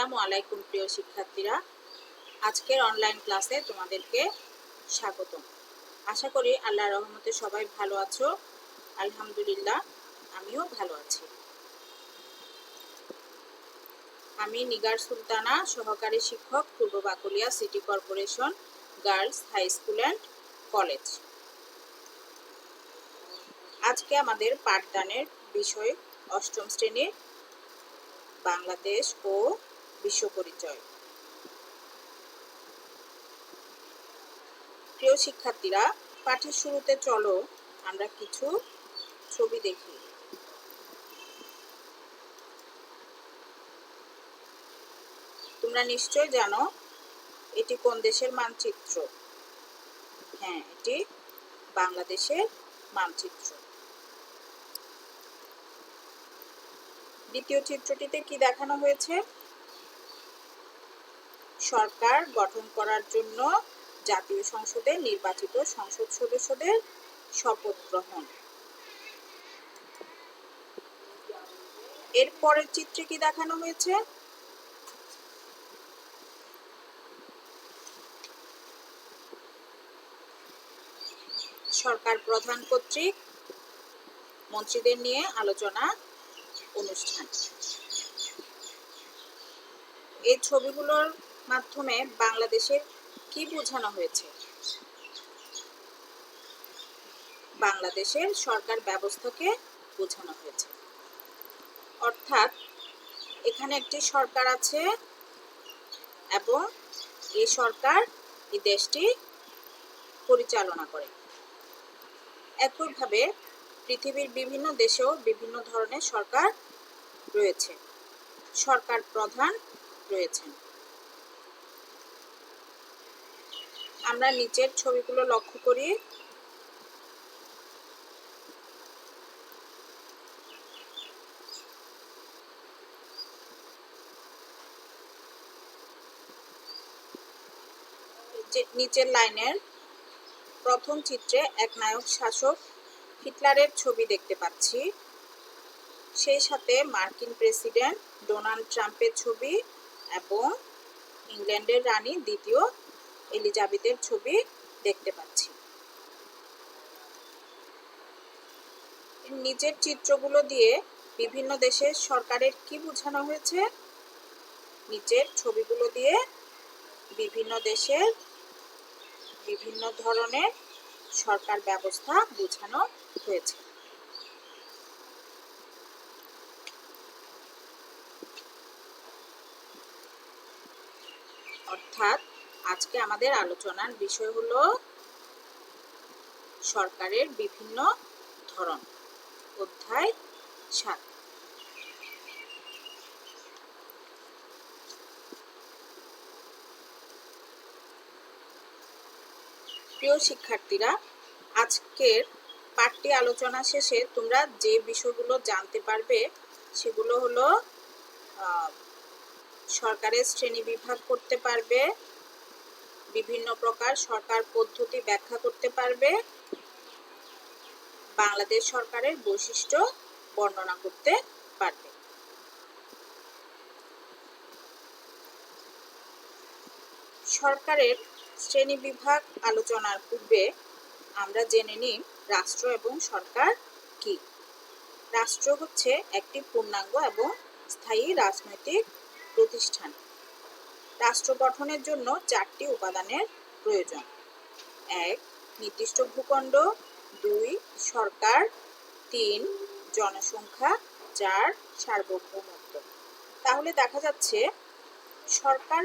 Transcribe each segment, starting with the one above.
আসসালামু আলাইকুম প্রিয় শিক্ষার্থীরা, আজকের অনলাইন ক্লাসে তোমাদেরকে স্বাগতম। আশা করি আল্লাহর রহমতে সবাই ভালো আছো। আলহামদুলিল্লাহ, আমিও ভালো আছি। আমি নিগার সুলতানা, সহকারী শিক্ষক, পূর্ব Baklia city corporation girls high school and college. আজকে আমাদের পাঠদানের বিষয় অষ্টম শ্রেণীর বাংলাদেশ ও বিশ্ব পরিচয়। প্রিয় শিক্ষার্থীরা, পাঠের শুরুতে চলো আমরা কিছু ছবি দেখি। তোমরা নিশ্চয় জানো এটি কোন দেশের মানচিত্র? হ্যাঁ, এটি বাংলাদেশের মানচিত্র। দ্বিতীয় চিত্রটিতে কি দেখানো হয়েছে? সরকার গঠন করার জন্য জাতীয় সংসদে নির্বাচিত সংসদ সদস্যদের শপথ গ্রহণ। এর পরের চিত্রে কি দেখানো হয়েছে? সরকার প্রধান কর্তৃক মন্ত্রীদের নিয়ে আলোচনা অনুষ্ঠান। এই ছবিগুলোর মাধ্যমে বাংলাদেশের কি বোঝানো হয়েছে? বাংলাদেশের সরকার ব্যবস্থাকে বোঝানো হয়েছে। অর্থাৎ এখানে একটি সরকার আছে এবং এই সরকার এই দেশটি পরিচালনা করে। একইভাবে পৃথিবীর বিভিন্ন দেশেও বিভিন্ন ধরনের সরকার রয়েছে, সরকার প্রধান রয়েছেন। আমরা নিচের ছবিগুলো লক্ষ্য করি। নিচের লাইনের প্রথম চিত্রে এক নায়ক শাসক হিটলারের ছবি দেখতে পাচ্ছি, সেই সাথে মার্কিন প্রেসিডেন্ট ডোনাল্ড ট্রাম্পের ছবি এবং ইংল্যান্ডের রানী দ্বিতীয় এলিজাবেথের ছবি দেখতে পাচ্ছি। নিচের চিত্রগুলো দিয়ে বিভিন্ন দেশের সরকারের কি বোঝানো হয়েছে? নিচের ছবিগুলো দিয়ে বিভিন্ন দেশের বিভিন্ন ধরনের সরকার ব্যবস্থা বোঝানো হয়েছে। অর্থাৎ আজকে আমাদের আলোচনার বিষয় হলো সরকারের বিভিন্ন ধরন, অধ্যায় 7। প্রিয় শিক্ষার্থীরা, আজকের পাঠটি আলোচনা শেষে তোমরা যে বিষয়গুলো জানতে পারবে সেগুলো হলো সরকারের শ্রেণী বিভাগ করতে পারবে, বিভিন্ন প্রকার সরকার পদ্ধতি ব্যাখ্যা করতে পারবে, বাংলাদেশ সরকারের বৈশিষ্ট্য বর্ণনা করতে পারবে। সরকারের শ্রেণী বিভাগ আলোচনার পূর্বে আমরা জেনে নিই রাষ্ট্র এবং সরকার কি। রাষ্ট্র হচ্ছে একটি পূর্ণাঙ্গ এবং স্থায়ী রাজনৈতিক প্রতিষ্ঠান। রাষ্ট্র গঠনের জন্য 4টি উপাদানের প্রয়োজন। 1. নির্দিষ্ট ভূখণ্ড, 2. সরকার, 3. জনসংখ্যা, 4. সার্বভৌমত্ব। তাহলে দেখা যাচ্ছে সরকার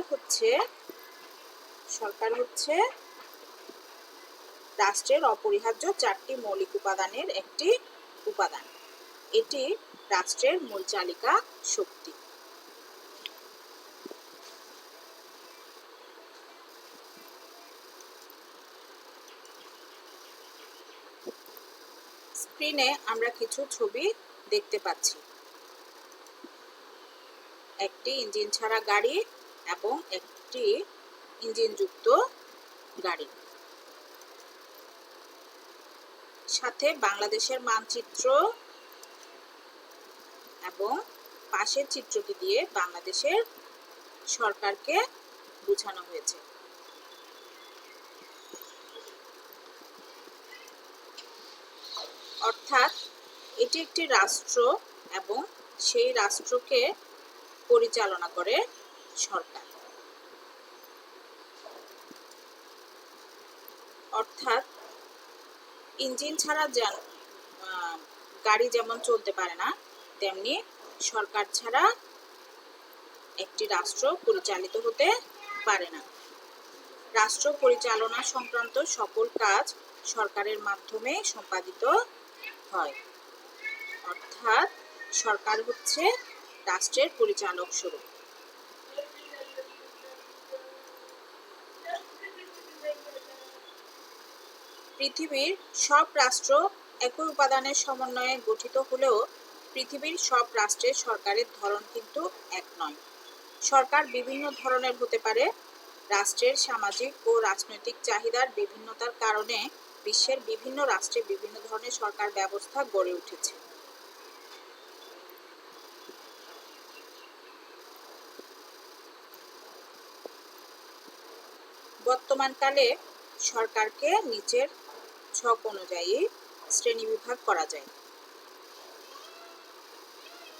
হচ্ছে রাষ্ট্রের অপরিহার্য 4টি মৌলিক উপাদানের একটি উপাদান। এটি রাষ্ট্রের মূল চালিকা শক্তি। স্ক্রিনে আমরা কিছু ছবি দেখতে পাচ্ছি। একটি ইঞ্জিন ছাড়া গাড়ি এবং একটি ইঞ্জিনযুক্ত গাড়ি, সাথে বাংলাদেশের মানচিত্র এবং পাশের চিত্রটি দিয়ে বাংলাদেশের সরকারকে বোঝানো হয়েছে। অর্থাৎ এটি একটি রাষ্ট্র এবং সেই রাষ্ট্রকে পরিচালনা করে সরকার। অর্থাৎ ইঞ্জিন ছাড়া গাড়ি যেমন চলতে পারে না, তেমনি সরকার ছাড়া একটি রাষ্ট্র পরিচালিত হতে পারে না। রাষ্ট্র পরিচালনা সংক্রান্ত সকল কাজ সরকারের মাধ্যমে সম্পাদিত হয়। অর্থাৎ সরকার হচ্ছে রাষ্ট্রের পরিচালক স্বরূপ। পৃথিবীর সব রাষ্ট্র একই উপাদানের সমন্বয়ে গঠিত হলেও পৃথিবীর সব রাষ্ট্রের সরকারের ধরন কিন্তু এক নয়। সরকার বিভিন্ন ধরনের হতে পারে। রাষ্ট্রের সামাজিক ও রাজনৈতিক চাহিদার বিভিন্নতার কারণে বিশ্বের বিভিন্ন রাষ্ট্রে বিভিন্ন ধরনের সরকার ব্যবস্থা গড়ে উঠেছে। বর্তমানকালে সরকারকে নিচের ছক অনুযায়ী শ্রেণীবিভাগ করা যায়: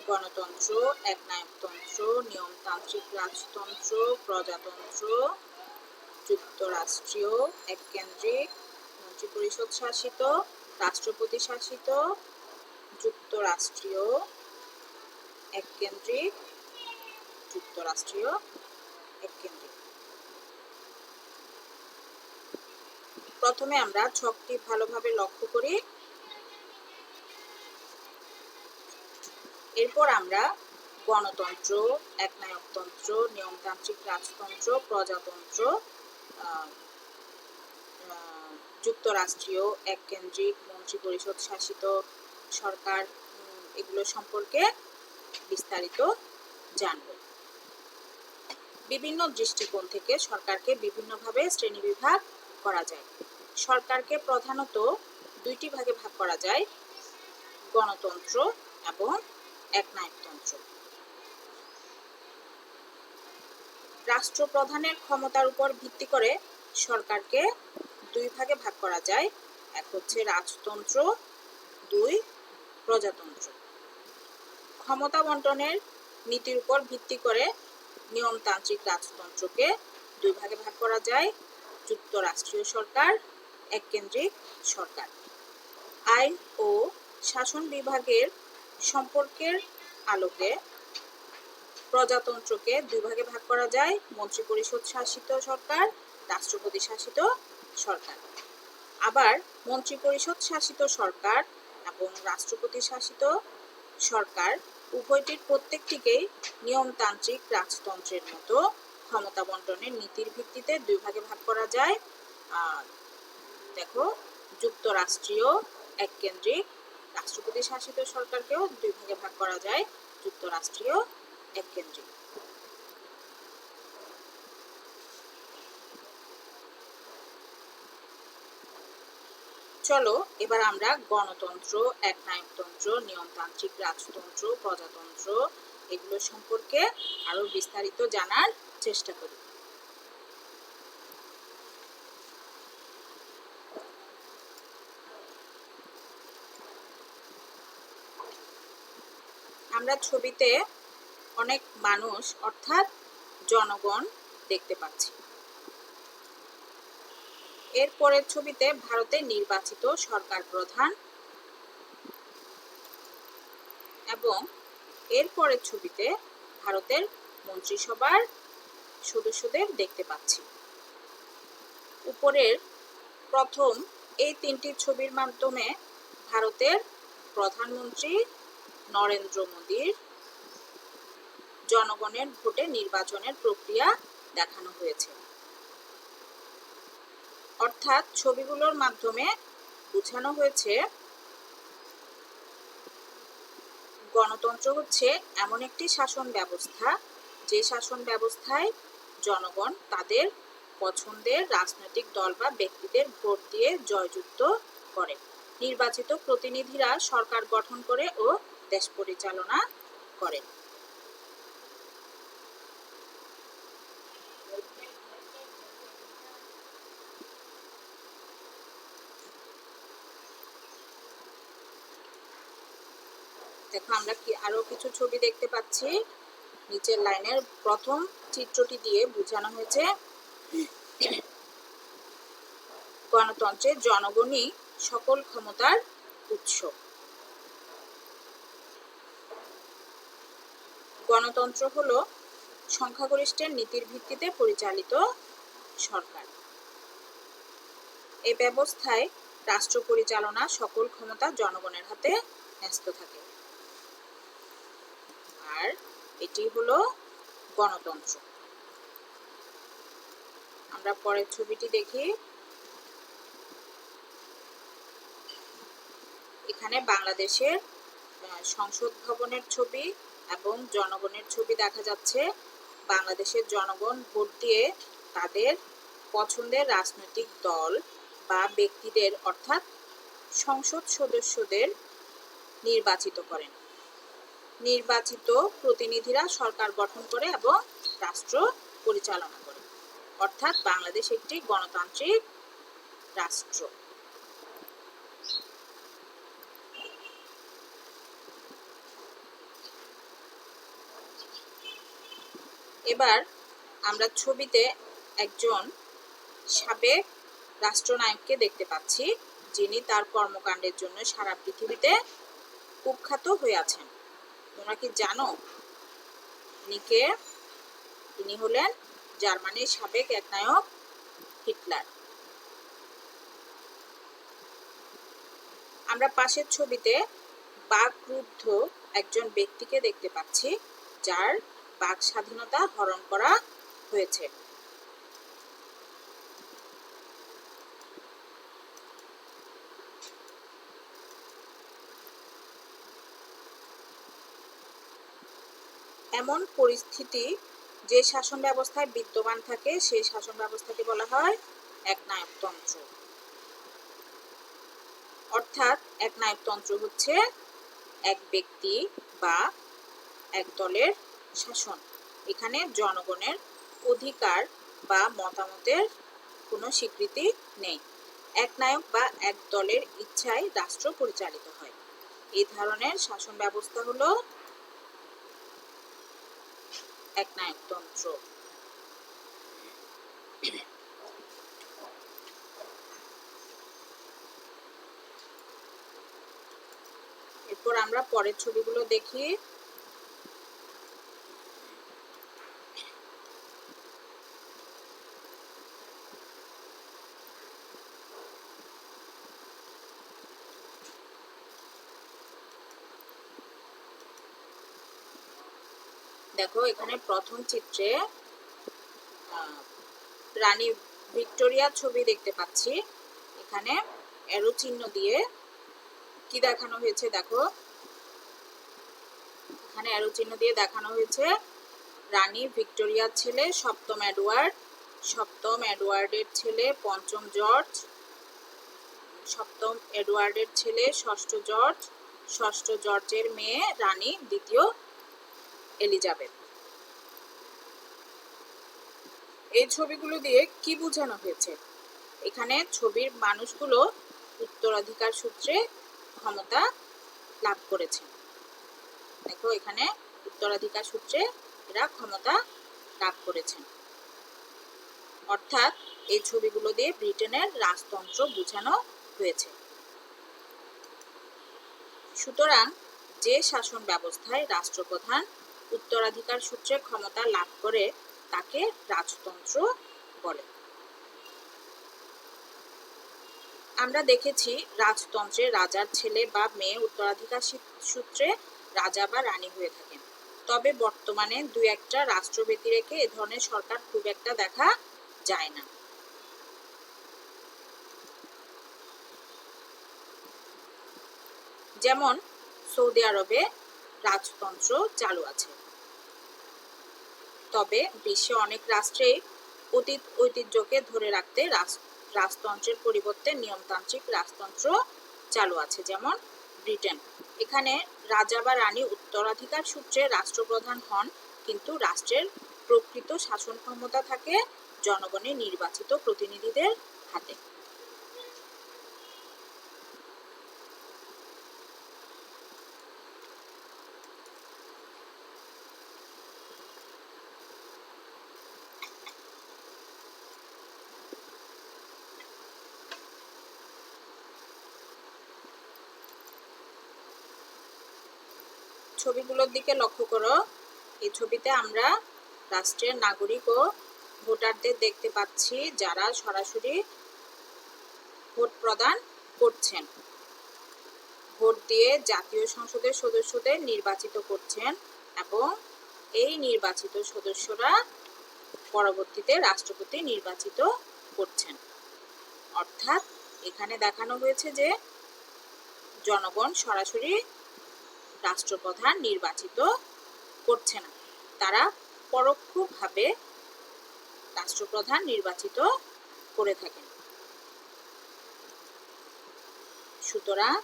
গণতন্ত্র, একনায়কতন্ত্র, নিয়মতান্ত্রিক রাজতন্ত্র, প্রজাতন্ত্র, যুক্তরাষ্ট্রীয় এককেন্দ্রিক, মন্ত্রিপরিষদ শাসিত, রাষ্ট্রপতি শাসিত, যুক্তরাষ্ট্রীয় এককেন্দ্রিক, যুক্তরাষ্ট্রীয় এককেন্দ্রিক। প্রথমে আমরা ছকটি ভালোভাবে লক্ষ্য করি, এরপর আমরা গণতন্ত্র, একনায়কতন্ত্র, নিয়মতান্ত্রিক রাজতন্ত্র, প্রজাতন্ত্র, যুক্তরাষ্ট্রীয় এককেন্দ্রিক, মন্ত্রিপরিষদ শাসিত সরকার, এগুলো সম্পর্কে বিস্তারিত জানব। বিভিন্ন দৃষ্টিকোণ থেকে সরকারকে বিভিন্নভাবে শ্রেণীবিভাগ করা যায়। সরকারকে প্রধানত দুইটি ভাগে ভাগ করা যায়: গণতন্ত্র এবং একনায়কতন্ত্র। রাষ্ট্রপ্রধানের ক্ষমতার উপর ভিত্তি করে সরকারকে দুই ভাগে ভাগ করা যায়: এক হচ্ছে রাজতন্ত্র, দুই প্রজাতন্ত্র। ক্ষমতা বন্টনের নীতির উপর ভিত্তি করে নিয়মতান্ত্রিক রাজতন্ত্রকে দুই ভাগে ভাগ করা যায়: যুক্তরাষ্ট্রীয় সরকার, এককেন্দ্রিক সরকার। আইন ও শাসন বিভাগের সম্পর্কের আলোকে প্রজাতন্ত্রকে দুই ভাগে ভাগ করা যায়: মন্ত্রিপরিষদ শাসিত সরকার, রাষ্ট্রপতি শাসিত সরকার। আবার মন্ত্রিপরিষদ শাসিত সরকার এবং রাষ্ট্রপতি শাসিত সরকার উভয়টির প্রত্যেকটিকেই নিয়মতান্ত্রিক রাজতন্ত্রের মতো ক্ষমতা বন্টনের নীতির ভিত্তিতে দুই ভাগে ভাগ করা যায়। দেখো, যুক্তরাষ্ট্রীয় এককেন্দ্রিক রাষ্ট্রপতি শাসিত সরকারকেও দুই ভাগে ভাগ করা যায়: যুক্তরাষ্ট্রীয় এককেন্দ্রিক। চলো এবার আমরা গণতন্ত্র, একনায়কতন্ত্র, নিয়মতান্ত্রিক রাজতন্ত্র, প্রজাতন্ত্র এগুলো সম্পর্কে আরো বিস্তারিত জানার চেষ্টা করি। আমরা ছবিতে অনেক মানুষ অর্থাৎ জনগণ দেখতে পাচ্ছি। এরপরের ছবিতে ভারতের নির্বাচিত সরকার প্রধান এবং এরপরের ছবিতে ভারতের মন্ত্রিসভার সদস্যদের দেখতে পাচ্ছি। উপরের প্রথম এই তিনটি ছবির মাধ্যমে ভারতের প্রধানমন্ত্রী নরেন্দ্র মোদীর জনগণের ভোটে নির্বাচনের প্রক্রিয়া দেখানো হয়েছে। অর্থাৎ ছবিগুলোর মাধ্যমে বোঝানো হয়েছে গণতন্ত্র হচ্ছে এমন একটি শাসন ব্যবস্থা যে শাসন ব্যবস্থায় জনগণ তাদের পছন্দের রাজনৈতিক দল বা ব্যক্তিদের ভোট দিয়ে জয়যুক্ত করে। নির্বাচিত প্রতিনিধিরা সরকার গঠন করে ও দেশ পরিচালনা করে। দেখো আমরা আরো কিছু ছবি দেখতে পাচ্ছি। নিচের লাইনের প্রথম চিত্রটি দিয়ে বোঝানো হয়েছে গণতন্ত্রে জনগণই সকল ক্ষমতার উৎস। গণতন্ত্র হলো সংখ্যাগরিষ্ঠের নীতির ভিত্তিতে পরিচালিত সরকার। এই ব্যবস্থায় রাষ্ট্র পরিচালনা সকল ক্ষমতা জনগণের হাতে ন্যস্ত থাকে। আর এটি হলো গণতন্ত্র। আমরা পরের ছবিটি দেখি। এখানে বাংলাদেশের সংসদ ভবনের ছবি এবং জনগণের ছবি দেখা যাচ্ছে। বাংলাদেশের জনগণ ভোট দিয়ে তাদের পছন্দের রাজনৈতিক দল বা ব্যক্তিদের অর্থাৎ সংসদ সদস্যদের নির্বাচিত করেন। নির্বাচিত প্রতিনিধিরা সরকার গঠন করে এবং রাষ্ট্র পরিচালনা করে, অর্থাৎ বাংলাদেশ একটি গণতান্ত্রিক রাষ্ট্র। এবার আমরা ছবিতে একজন সাবেক রাষ্ট্রনায়ককে দেখতে পাচ্ছি, যিনি তার কর্মকাণ্ডের জন্য সারা পৃথিবীতে কুখ্যাত হয়ে আছেন। তোমরা কি জানো তিনি হলেন জার্মানির সাবেক একনায়ক হিটলার। আমরা পাশের ছবিতে বাকরুদ্ধ একজন ব্যক্তিকে দেখতে পাচ্ছি, যার বাক স্বাধীনতা হরণ করা হয়েছে। এমন পরিস্থিতি যে শাসন ব্যবস্থায় বিদ্যমান থাকে সেই শাসন ব্যবস্থাকে বলা হয় একনায়কতন্ত্র। অর্থাৎ একনায়কতন্ত্র হচ্ছে এক ব্যক্তি বা এক দলের শাসন। এখানে জনগণের অধিকার বা মতামতের কোনো স্বীকৃতি নেই। একনায়ক বা এক দলের ইচ্ছায় রাষ্ট্র পরিচালিত হয়। এই ধরনের শাসন ব্যবস্থা হলো একনায়কতন্ত্র। এরপর আমরা পরের ছবিগুলো দেখি। দেখো এখানে প্রথম চিত্রে রানী ভিক্টোরিয়ার ছবি দেখতে পাচ্ছি। এখানে অ্যারো চিহ্ন দিয়ে কি দেখানো হয়েছে দেখো। এখানে অ্যারো চিহ্ন দিয়ে দেখানো হয়েছে রানী ভিক্টোরিয়ার ছেলে সপ্তম এডওয়ার্ড, সপ্তম এডওয়ার্ডের ছেলে পঞ্চম জর্জ, সপ্তম এডওয়ার্ডের ছেলে ষষ্ঠ জর্জ, ষষ্ঠ জর্জের মেয়ে রানী দ্বিতীয় এলিজাবেথ। এই ছবিগুলো দিয়ে কি বোঝানো হয়েছে? এখানে ছবির মানুষগুলো উত্তরাধিকার সূত্রে ক্ষমতা লাভ করেছে। দেখো এখানে উত্তরাধিকার সূত্রে এরা ক্ষমতা লাভ করেছেন। অর্থাৎ এই ছবিগুলো দিয়ে ব্রিটেনের রাজতন্ত্র বোঝানো হয়েছে। সুতরাং যে শাসন ব্যবস্থায় রাষ্ট্রপ্রধান উত্তরাধিকার সূত্রে ক্ষমতা লাভ করে তাকে রাজতন্ত্র বলে। আমরা দেখেছি রাজতন্ত্রে রাজার ছেলে বা মেয়ে উত্তরাধিকার সূত্রে রাজা বা রানী হয়ে থাকেন। তবে বর্তমানে দুই একটা রাষ্ট্র ব্যতি রেখে এ ধরনের সরকার খুব একটা দেখা যায় না। যেমন সৌদি আরবে রাজতন্ত্র চালু আছে। তবে বিশ্বে অনেক রাষ্ট্রে অতীত ঐতিহ্যকে ধরে রাখতে রাজতন্ত্রের পরিবর্তে নিয়মতান্ত্রিক রাজতন্ত্র চালু আছে, যেমন ব্রিটেন। এখানে রাজা বা রানী উত্তরাধিকার সূত্রে রাষ্ট্রপ্রধান হন, কিন্তু রাষ্ট্রের প্রকৃত শাসন ক্ষমতা থাকে জনগণের নির্বাচিত প্রতিনিধিদের হাতে। ছবিগুলোর দিকে লক্ষ্য করো। এই ছবিতে আমরা রাষ্ট্রের নাগরিক ও ভোটারদের দেখতে পাচ্ছি, যারা সরাসরি ভোট প্রদান করছেন, ভোট দিয়ে জাতীয় সংসদের সদস্যদের নির্বাচিত করছেন এবং এই নির্বাচিত সদস্যরা পরবর্তীতে রাষ্ট্রপতি নির্বাচিত করছেন। অর্থাৎ এখানে দেখানো হয়েছে যে জনগণ সরাসরি রাষ্ট্রপ্রধান নির্বাচিত করছে না, তারা পরোক্ষভাবে রাষ্ট্রপ্রধান নির্বাচিত করে থাকেন। সুতরাং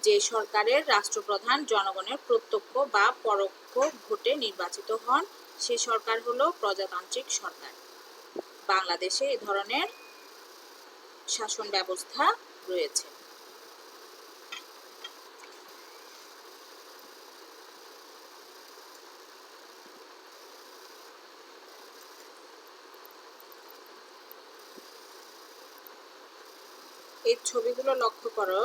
যে সরকারের রাষ্ট্রপ্রধান জনগণের প্রত্যক্ষ বা পরোক্ষ ভোটে নির্বাচিত হন, সে সরকার হলো প্রজাতান্ত্রিক সরকার। বাংলাদেশে এই ধরনের শাসন ব্যবস্থা রয়েছে। এই ছবিগুলো লক্ষ্য করো।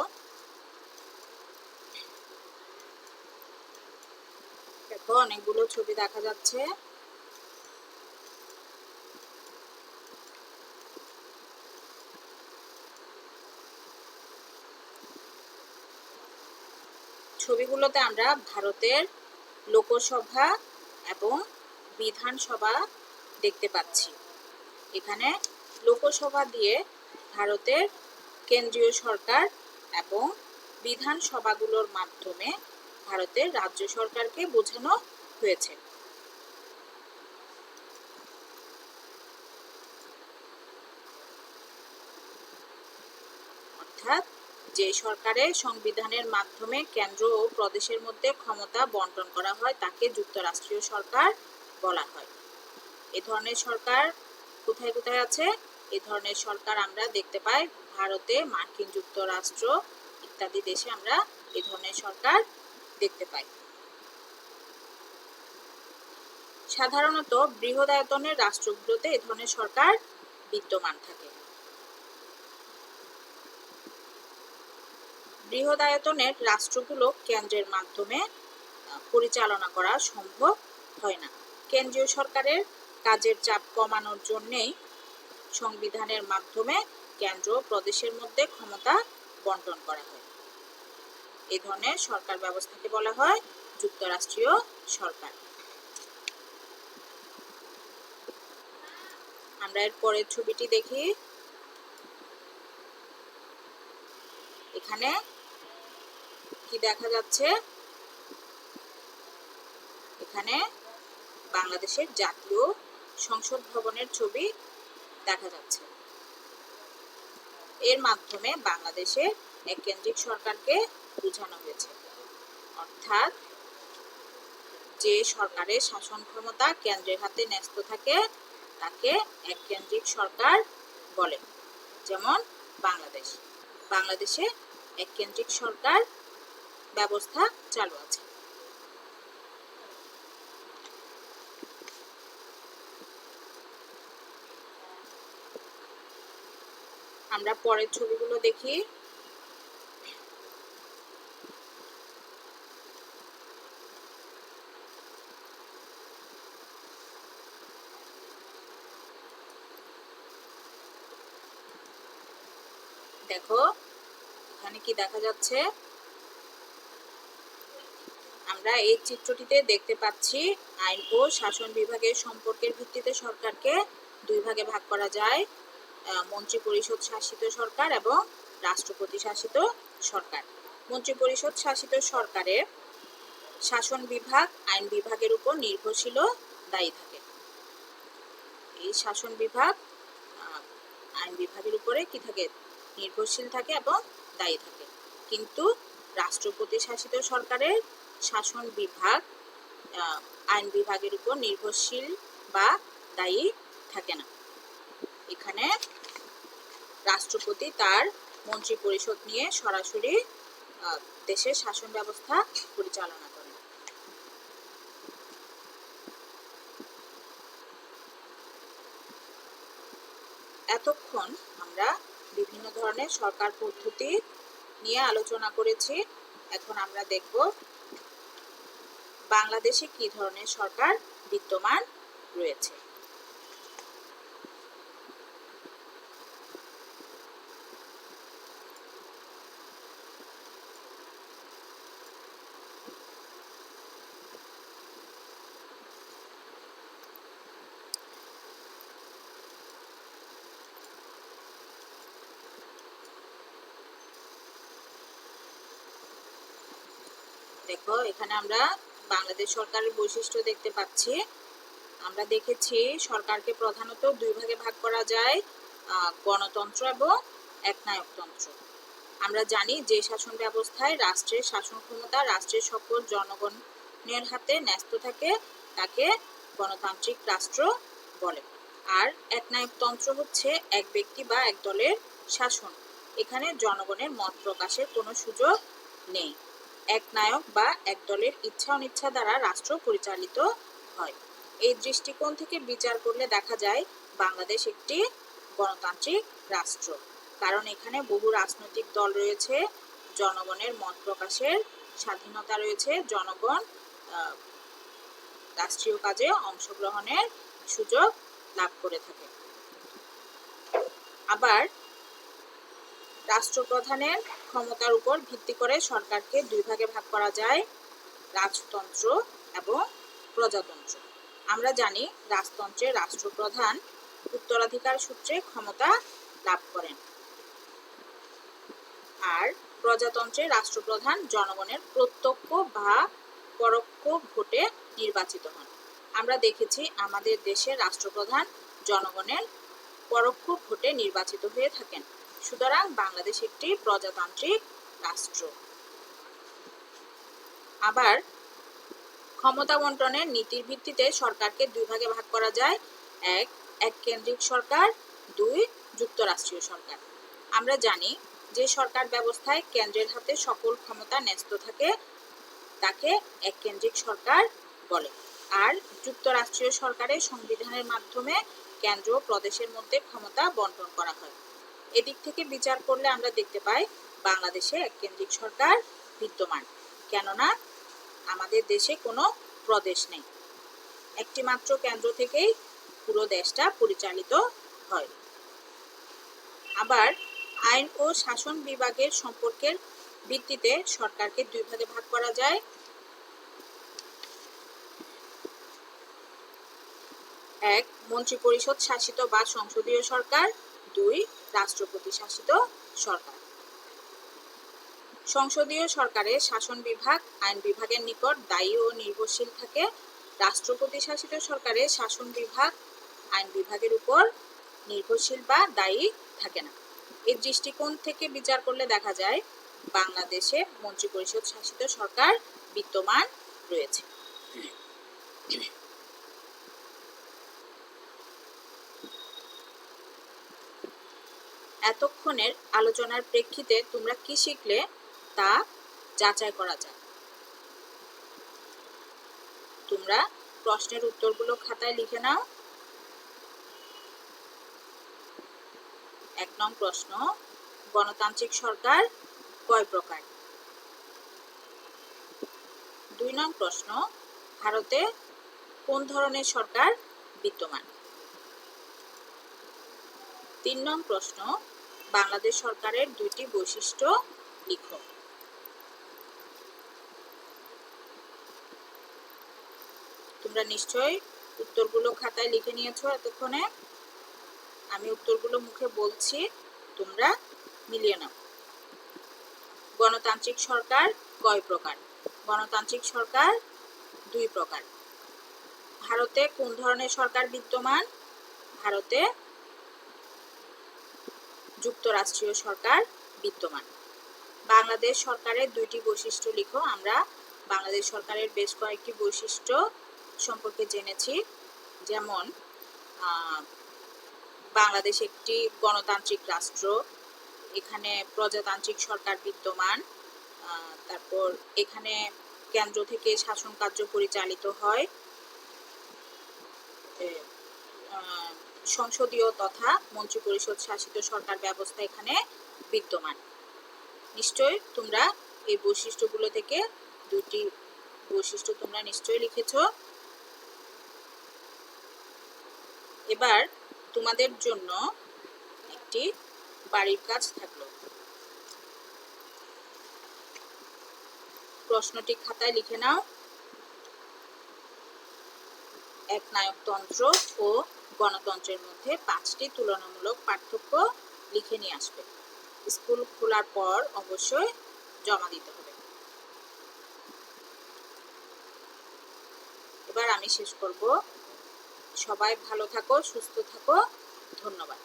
দেখো, অনেকগুলো ছবি দেখা যাচ্ছে। ছবিগুলোতে আমরা ভারতের লোকসভা এবং বিধানসভা দেখতে পাচ্ছি। এখানে লোকসভা দিয়ে ভারতের কেন্দ্রীয় সরকার এবং বিধানসভাগুলোর মাধ্যমে ভারতের রাজ্য সরকারকে বোঝানো হয়েছে। অর্থাৎ যে সরকারের সংবিধানের মাধ্যমে কেন্দ্র ও প্রদেশের মধ্যে ক্ষমতা বন্টন করা হয় তাকে যুক্তরাষ্ট্রীয় সরকার বলা হয়। এই ধরনের সরকার কোথায় কোথায় আছে? এই ধরনের সরকার আমরা দেখতে পাই ভারতে, মার্কিন যুক্তরাষ্ট্র ইত্যাদি দেশে আমরা এই ধরনের সরকার দেখতে পাই। সাধারণত বৃহদায়তনের রাষ্ট্রগুলোতে এই ধরনের সরকার বিদ্যমান থাকে। বৃহদায়তনের রাষ্ট্রগুলো কেন্দ্রের মাধ্যমে পরিচালনা করা সম্ভব হয় না। কেন্দ্রীয় সরকারের কাজের চাপ কমানোর জন্যেই সংবিধানের মাধ্যমে কেন্দ্র ও প্রদেশের মধ্যে ক্ষমতা বন্টন করা হয়। এই ধরনের সরকার ব্যবস্থাকে বলা হয় যুক্তরাষ্ট্রীয় সরকার। আমরা এর পরের ছবিটি দেখি। এখানে কি দেখা যাচ্ছে? এখানে বাংলাদেশের জাতীয় সংসদ ভবনের ছবি দেখা যাচ্ছে। এর মাধ্যমে বাংলাদেশে এককেন্দ্রিক সরকারকে বোঝানো হয়েছে। অর্থাৎ যে সরকারের শাসন ক্ষমতা কেন্দ্রের হাতে ন্যস্ত থাকে তাকে এককেন্দ্রিক সরকার বলে। যেমন বাংলাদেশে এককেন্দ্রিক সরকার ব্যবস্থা চালু আছে। আমরা পরের ছবিগুলো দেখি। দেখো, এখানে কি দেখা যাচ্ছে? আমরা এই চিত্রটিতে দেখতে পাচ্ছি আইন ও শাসন বিভাগের সম্পর্কের ভিত্তিতে সরকারকে দুই ভাগে ভাগ করা যায়, মন্ত্রিপরিষদ শাসিত সরকার এবং রাষ্ট্রপতি শাসিত সরকার। মন্ত্রিপরিষদ শাসিত সরকারের শাসন বিভাগ আইন বিভাগের উপর নির্ভরশীল দায়ী থাকে। এই শাসন বিভাগ আইন বিভাগের উপরে কি থাকে? নির্ভরশীল থাকে এবং দায়ী থাকে। কিন্তু রাষ্ট্রপতি শাসিত সরকারের শাসন বিভাগ আইন বিভাগের উপর নির্ভরশীল বা দায়ী থাকে না। এখানে রাষ্ট্রপতি তার মন্ত্রী পরিষদ নিয়ে সরাসরি দেশের শাসন ব্যবস্থা পরিচালনা করেন। এতক্ষণ আমরা বিভিন্ন ধরনের সরকার পদ্ধতি নিয়ে আলোচনা করেছি। এখন আমরা দেখব বাংলাদেশে কি ধরনের সরকার বিদ্যমান রয়েছে? দেখো, এখানে আমরা বাংলাদেশ সরকারের বৈশিষ্ট্য দেখতে পাচ্ছি। আমরা দেখেছি সরকারকে প্রধানত দুই ভাগে ভাগ করা যায়, গণতন্ত্র এবং একনায়কতন্ত্র। আমরা জানি যে শাসন ব্যবস্থায় রাষ্ট্রের শাসন ক্ষমতা রাষ্ট্রের সকল জনগণের হাতে ন্যস্ত থাকে তাকে গণতান্ত্রিক রাষ্ট্র বলে। আর একনায়কতন্ত্র হচ্ছে এক ব্যক্তি বা এক দলের শাসন। এখানে জনগণের মত প্রকাশের কোনো সুযোগ নেই। এক নায়ক বা এক দলের ইচ্ছা অনিচ্ছা দ্বারা রাষ্ট্র পরিচালিত হয়। এই দৃষ্টিকোণ থেকে বিচার করলে দেখা যায় বাংলাদেশ একটি গণতান্ত্রিক রাষ্ট্র, কারণ এখানে বহু রাজনৈতিক দল রয়েছে, জনগণের মত প্রকাশের স্বাধীনতা রয়েছে, জনগণ রাষ্ট্রীয় কাজে অংশগ্রহণের সুযোগ লাভ করে থাকে। আবার রাষ্ট্রপ্রধানের ক্ষমতার উপর ভিত্তি করে সরকারকে দুই ভাগে ভাগ করা যায়, রাজতন্ত্র এবং প্রজাতন্ত্র। আমরা জানি রাজতন্ত্রে রাষ্ট্রপ্রধান উত্তরাধিকার সূত্রে ক্ষমতা লাভ করেন, আর প্রজাতন্ত্রে রাষ্ট্রপ্রধান জনগণের প্রত্যক্ষ বা পরোক্ষ ভোটে নির্বাচিত হন। আমরা দেখেছি আমাদের দেশের রাষ্ট্রপ্রধান জনগণের পরোক্ষ ভোটে নির্বাচিত হয়ে থাকেন। সুতরাং বাংলাদেশ একটি প্রজাতান্ত্রিক রাষ্ট্র। আবার ক্ষমতা বন্টনের নীতির ভিত্তিতে সরকারকে দুই ভাগে ভাগ করা যায়, এক কেন্দ্রিক সরকার, দুই যুক্তরাষ্ট্রীয় সরকার। আমরা জানি যে সরকার ব্যবস্থায় কেন্দ্রের হাতে সকল ক্ষমতা ন্যস্ত থাকে তাকে এক কেন্দ্রিক সরকার বলে। আর যুক্তরাষ্ট্রীয় সরকারের সংবিধানের মাধ্যমে কেন্দ্র ও প্রদেশের মধ্যে ক্ষমতা বন্টন করা হয়। এদিক থেকে বিচার করলে আমরা দেখতে পাই বাংলাদেশে এক কেন্দ্রিক সরকার বিদ্যমান, কেননা আমাদের দেশে কোনো প্রদেশ নেই, একটি মাত্র কেন্দ্র থেকেই পুরো দেশটা পরিচালিত হয়। আবার আইন ও শাসন বিভাগের সম্পর্কের ভিত্তিতে সরকারকে দুই ভাগে ভাগ করা যায়, এক মন্ত্রিপরিষদ শাসিত বা সংসদীয় সরকার, দুই রাষ্ট্রপতি শাসিত সরকার। সংসদীয় সরকারের শাসন বিভাগ আইন বিভাগের নিকট দায়ী ও নির্ভরশীল থাকে, রাষ্ট্রপতি শাসিত সরকারের শাসন বিভাগ আইন বিভাগের উপর নির্ভরশীল বা দায়ী থাকে না। এই দৃষ্টিকোণ থেকে বিচার করলে দেখা যায় বাংলাদেশে মন্ত্রিপরিষদ শাসিত সরকার বিদ্যমান রয়েছে। এতক্ষণের আলোচনার প্রেক্ষিতে তোমরা কি শিখলে তা যাচাই করা যায়। তোমরা প্রশ্নের উত্তরগুলো খাতায় লিখে নাও। 1 নং প্রশ্ন, গণতান্ত্রিক সরকার কয় প্রকার? 2 নং প্রশ্ন, ভারতে কোন ধরনের সরকার বিদ্যমান? 3 নং প্রশ্ন, বাংলাদেশ সরকারের 2টি বৈশিষ্ট্য লিখো। তোমরা নিশ্চয়ই উত্তরগুলো খাতায় লিখে নিয়েছো এতক্ষণে। আমি উত্তরগুলো মুখে বলছি, তোমরা মিলিয়ে নাও। গণতান্ত্রিক সরকার কয় প্রকার? গণতান্ত্রিক সরকার 2 প্রকার। ভারতে কোন ধরনের সরকার বিদ্যমান? ভারতে যুক্তরাষ্ট্রীয় সরকার বিদ্যমান। বাংলাদেশ সরকারের 2টি বৈশিষ্ট্য লিখো। আমরা বাংলাদেশ সরকারের বেশ কয়েকটি বৈশিষ্ট্য সম্পর্কে জেনেছি, যেমন বাংলাদেশ একটি গণতান্ত্রিক রাষ্ট্র, এখানে প্রজাতান্ত্রিক সরকার বিদ্যমান, তারপর এখানে কেন্দ্র থেকে শাসন কার্য পরিচালিত হয়, সংসদীয় তথা মন্ত্রিপরিষদ শাসিত সরকার ব্যবস্থা এখানে বিদ্যমান। নিশ্চয় তোমরা এই বৈশিষ্ট্যগুলো থেকে 2টি বৈশিষ্ট্য তোমরা নিশ্চয়ই লিখেছ। এবার তোমাদের জন্য একটি বাড়ির কাজ থাকলো। প্রশ্নটি খাতায় লিখে নাও। একনায়কতন্ত্র ও গণতন্ত্রের মধ্যে 5টি তুলনামূলক পার্থক্য লিখে নিয়ে আসবে। স্কুল খোলার পর অবশ্যই জমা দিতে হবে। এবার আমি শেষ করব। সবাই ভালো থাকো, সুস্থ থাকো। ধন্যবাদ।